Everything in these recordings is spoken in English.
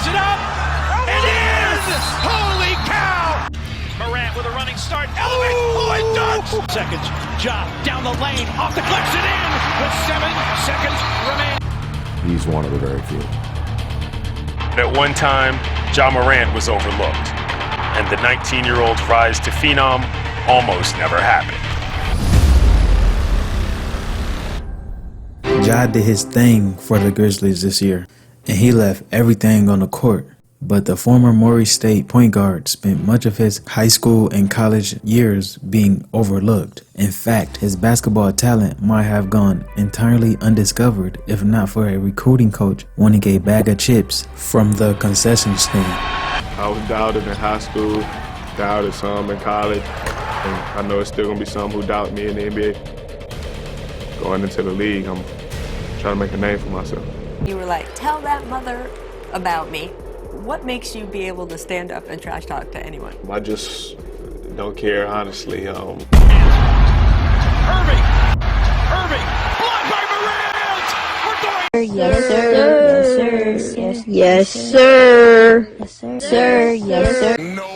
lays it up, and in! Holy cow! Morant with a running start, elevates, and dunks! Seconds, Ja down the lane, off the clips and in, with 7 seconds remaining. He's one of the very few. At one time, Ja Morant was overlooked, and the 19-year-old's rise to phenom almost never happened. Ja did his thing for the Grizzlies this year, and he left everything on the court. But the former Murray State point guard spent much of his high school and college years being overlooked. In fact, his basketball talent might have gone entirely undiscovered if not for a recruiting coach wanting a bag of chips from the concession stand. I was doubted in high school, doubted some in college, and I know it's still going to be some who doubt me in the NBA. Going into the league, I'm trying to make a name for myself. You were like, tell that mother about me. What makes you be able to stand up and trash talk to anyone? I just don't care, honestly. Irving, blocked by Morant! We're going. Yes, sir. Yes, sir. Yes, sir. Yes, sir. Yes, sir. No.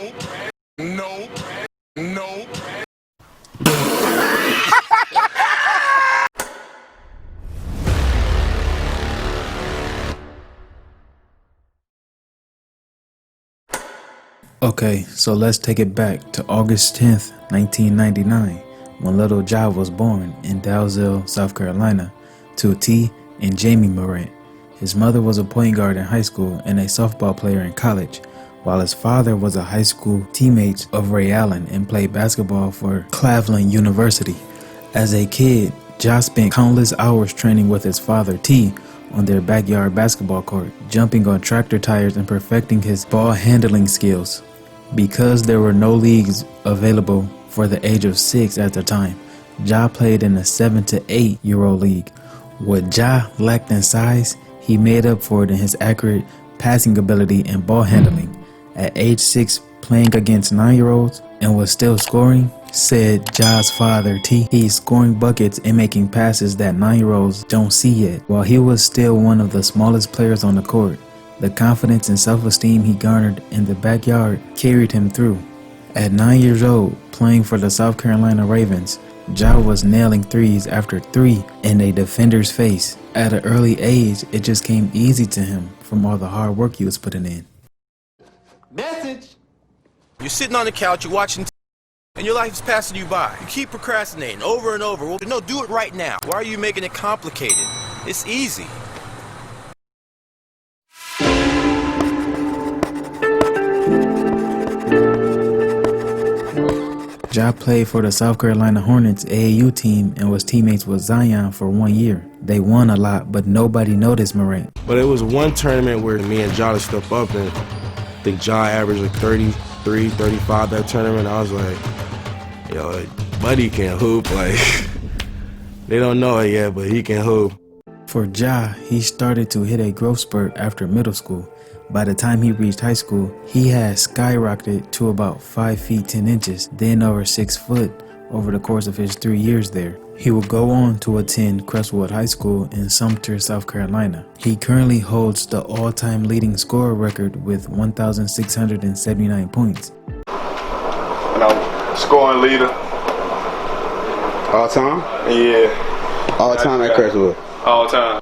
Okay, so let's take it back to August 10th, 1999, when little Ja was born in Dalzell, South Carolina, to T and Jamie Morant. His mother was a point guard in high school and a softball player in college, while his father was a high school teammate of Ray Allen and played basketball for Cleveland University. As a kid, Ja spent countless hours training with his father T on their backyard basketball court, jumping on tractor tires and perfecting his ball handling skills. Because there were no leagues available for the age of 6 at the time, Ja played in a 7 to 8-year-old league. What Ja lacked in size, he made up for it in his accurate passing ability and ball handling. At age 6, playing against 9-year-olds and was still scoring, said Ja's father T, he's scoring buckets and making passes that 9-year-olds don't see yet. While he was still one of the smallest players on the court, the confidence and self-esteem he garnered in the backyard carried him through. At 9 years old, playing for the South Carolina Ravens, Ja was nailing threes after three in a defender's face. At an early age, it just came easy to him from all the hard work he was putting in. Message! You're sitting on the couch, you're watching TV, and your life is passing you by. You keep procrastinating over and over. Well, no, do it right now. Why are you making it complicated? It's easy. Ja played for the South Carolina Hornets AAU team and was teammates with Zion for 1 year. They won a lot, but nobody noticed Morant. But it was one tournament where me and Ja stepped up, and I think Ja averaged like 33, 35 that tournament. I was like, yo, buddy can hoop. Like, they don't know it yet, but he can hoop. For Ja, he started to hit a growth spurt after middle school. By the time he reached high school, he had skyrocketed to about 5 feet 10 inches, then over 6 foot over the course of his 3 years there. He would go on to attend Crestwood High School in Sumter, South Carolina. He currently holds the all-time leading scorer record with 1,679 points. And I'm scoring leader. All time? Yeah. All time at Crestwood? All time.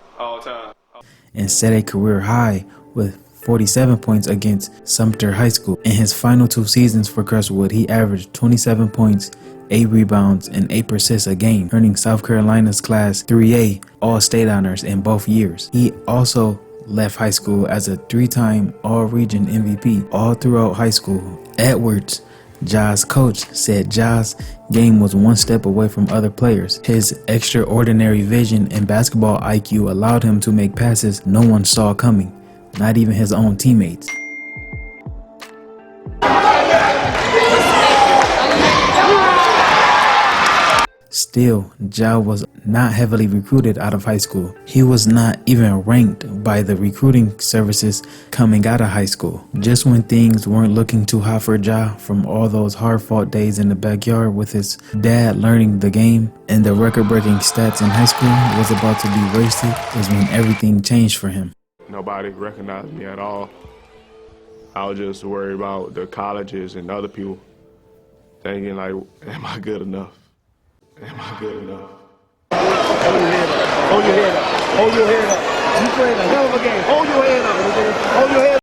And set a career high with 47 points against Sumter High School. In his final 2 seasons for Crestwood, he averaged 27 points, 8 rebounds, and 8 assists a game, earning South Carolina's Class 3A All-State honors in both years. He also left high school as a 3-time All-Region MVP all throughout high school. Edwards, Ja's coach, said Ja's game was one step away from other players. His extraordinary vision and basketball IQ allowed him to make passes no one saw coming, not even his own teammates. Still, Ja was not heavily recruited out of high school. He was not even ranked by the recruiting services coming out of high school. Just when things weren't looking too hot for Ja from all those hard-fought days in the backyard with his dad learning the game and the record-breaking stats in high school was about to be wasted, is when everything changed for him. Nobody recognized me at all. I was just worried about the colleges and other people, thinking like, am I good enough? Am I good enough? Hold your head up. Hold your head up. You playing a hell of a game. Hold your head up. Hold your head up.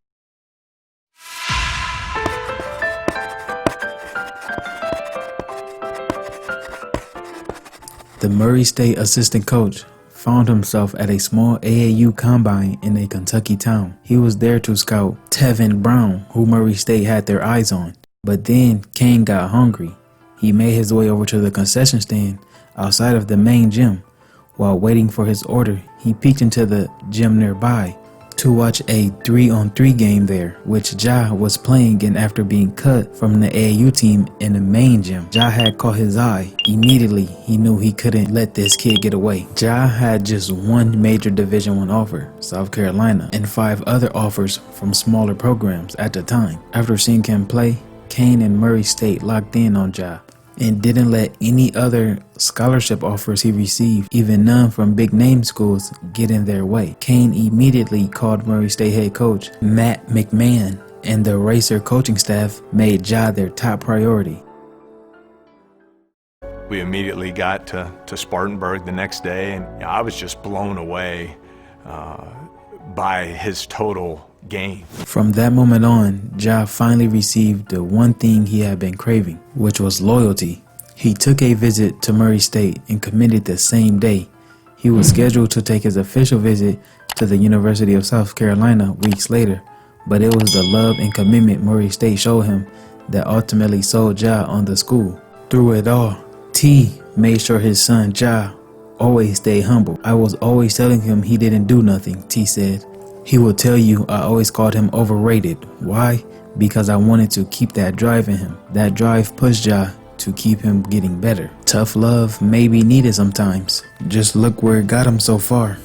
The Murray State assistant coach found himself at a small AAU combine in a Kentucky town. He was there to scout Tevin Brown, who Murray State had their eyes on. But then Kane got hungry. He made his way over to the concession stand outside of the main gym. While waiting for his order, he peeked into the gym nearby to watch a 3-on-3 game there, which Ja was playing in after being cut from the AAU team in the main gym. Ja had caught his eye. Immediately, he knew he couldn't let this kid get away. Ja had just one major Division I offer, South Carolina, and 5 other offers from smaller programs at the time. After seeing him play, Kane and Murray State locked in on Ja and didn't let any other scholarship offers he received, even none from big name schools, get in their way. Kane immediately called Murray State head coach Matt McMahon, and the Racer coaching staff made Ja their top priority. We immediately got to Spartanburg the next day, and I was just blown away by his total game. From that moment on, Ja finally received the one thing he had been craving, which was loyalty. He took a visit to Murray State and committed the same day. He was scheduled to take his official visit to the University of South Carolina weeks later, but it was the love and commitment Murray State showed him that ultimately sold Ja on the school. Through it all, T made sure his son Ja always stayed humble. I was always telling him he didn't do nothing, T said. He will tell you I always called him overrated. Why? Because I wanted to keep that drive in him. That drive pushed Ja to keep him getting better. Tough love may be needed sometimes. Just look where it got him so far.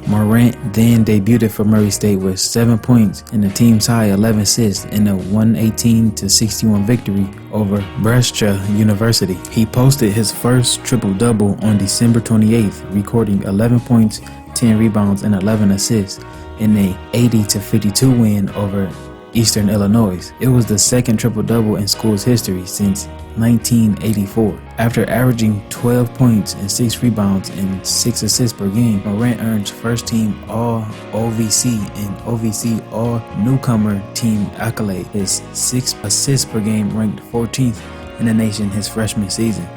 Morant then debuted for Murray State with 7 points and the team's high 11 assists in a 118-61 victory over Brescia University. He posted his first triple-double on December 28th, recording 11 points, 10 rebounds, and 11 assists in a 80-52 win over Eastern Illinois. It was the second triple-double in school's history since 1984. After averaging 12 points and 6 rebounds and 6 assists per game, Morant earned first-team All-OVC and OVC All-Newcomer Team accolade. His 6 assists per game ranked 14th in the nation his freshman season.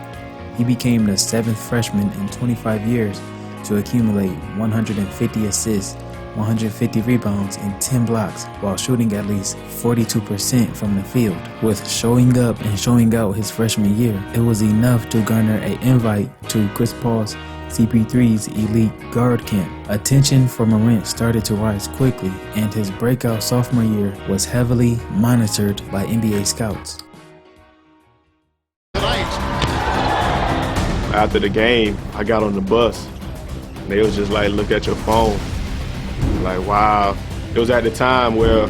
He became the 7th freshman in 25 years to accumulate 150 assists, 150 rebounds, and 10 blocks while shooting at least 42% from the field. With showing up and showing out his freshman year, it was enough to garner an invite to Chris Paul's CP3's elite guard camp. Attention for Morant started to rise quickly, and his breakout sophomore year was heavily monitored by NBA scouts. After the game, I got on the bus, and they was just like, look at your phone. Like, wow. It was at the time where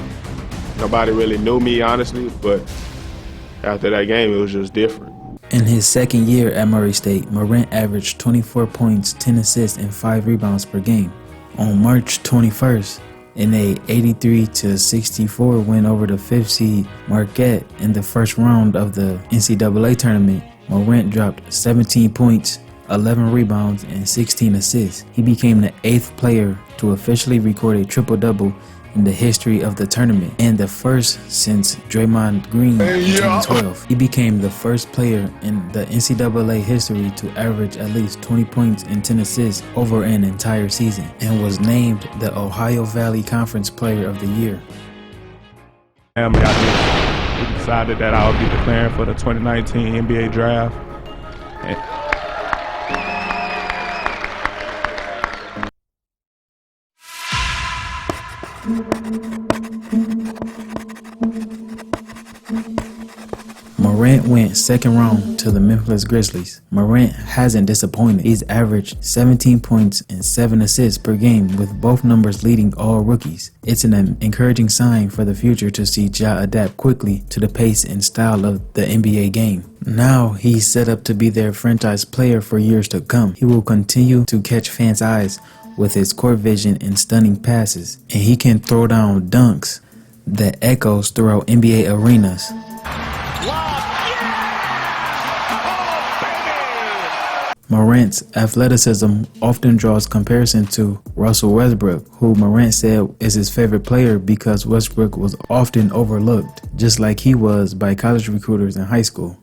nobody really knew me, honestly, but after that game, it was just different. In his second year at Murray State, Morant averaged 24 points, 10 assists, and 5 rebounds per game. On March 21st, in a 83-64 win over the 5th seed Marquette in the first round of the NCAA tournament, Morant dropped 17 points, 11 rebounds, and 16 assists. He became the 8th player to officially record a triple-double in the history of the tournament, and the first since Draymond Green in 2012. He became the first player in the NCAA history to average at least 20 points and 10 assists over an entire season, and was named the Ohio Valley Conference Player of the Year. We decided that I would be declaring for the 2019 NBA draft. Morant Morant went second round to the Memphis Grizzlies. Morant hasn't disappointed. He's averaged 17 points and 7 assists per game, with both numbers leading all rookies. It's an encouraging sign for the future to see Ja adapt quickly to the pace and style of the NBA game. Now he's set up to be their franchise player for years to come. He will continue to catch fans' eyes with his court vision and stunning passes, and he can throw down dunks that echoes throughout NBA arenas. Morant's athleticism often draws comparison to Russell Westbrook, who Morant said is his favorite player because Westbrook was often overlooked, just like he was by college recruiters in high school.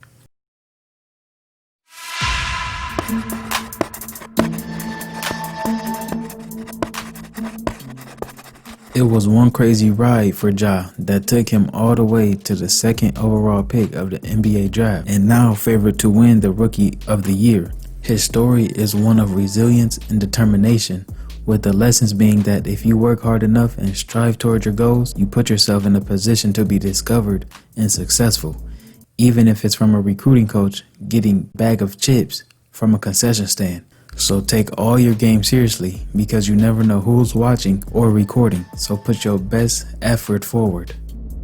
It was one crazy ride for Ja that took him all the way to the second overall pick of the NBA draft, and now favored to win the Rookie of the Year. His story is one of resilience and determination, with the lessons being that if you work hard enough and strive towards your goals, you put yourself in a position to be discovered and successful, even if it's from a recruiting coach getting a bag of chips from a concession stand. So take all your game seriously, because you never know who's watching or recording. So put your best effort forward.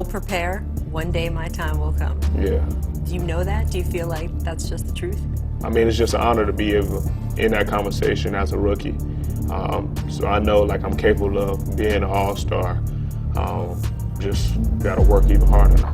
Prepare. One day my time will come. Yeah. Do you know that? Do you feel like that's just the truth? I mean, it's just an honor to be able in that conversation as a rookie. So I know like I'm capable of being an all-star. Just gotta work even harder.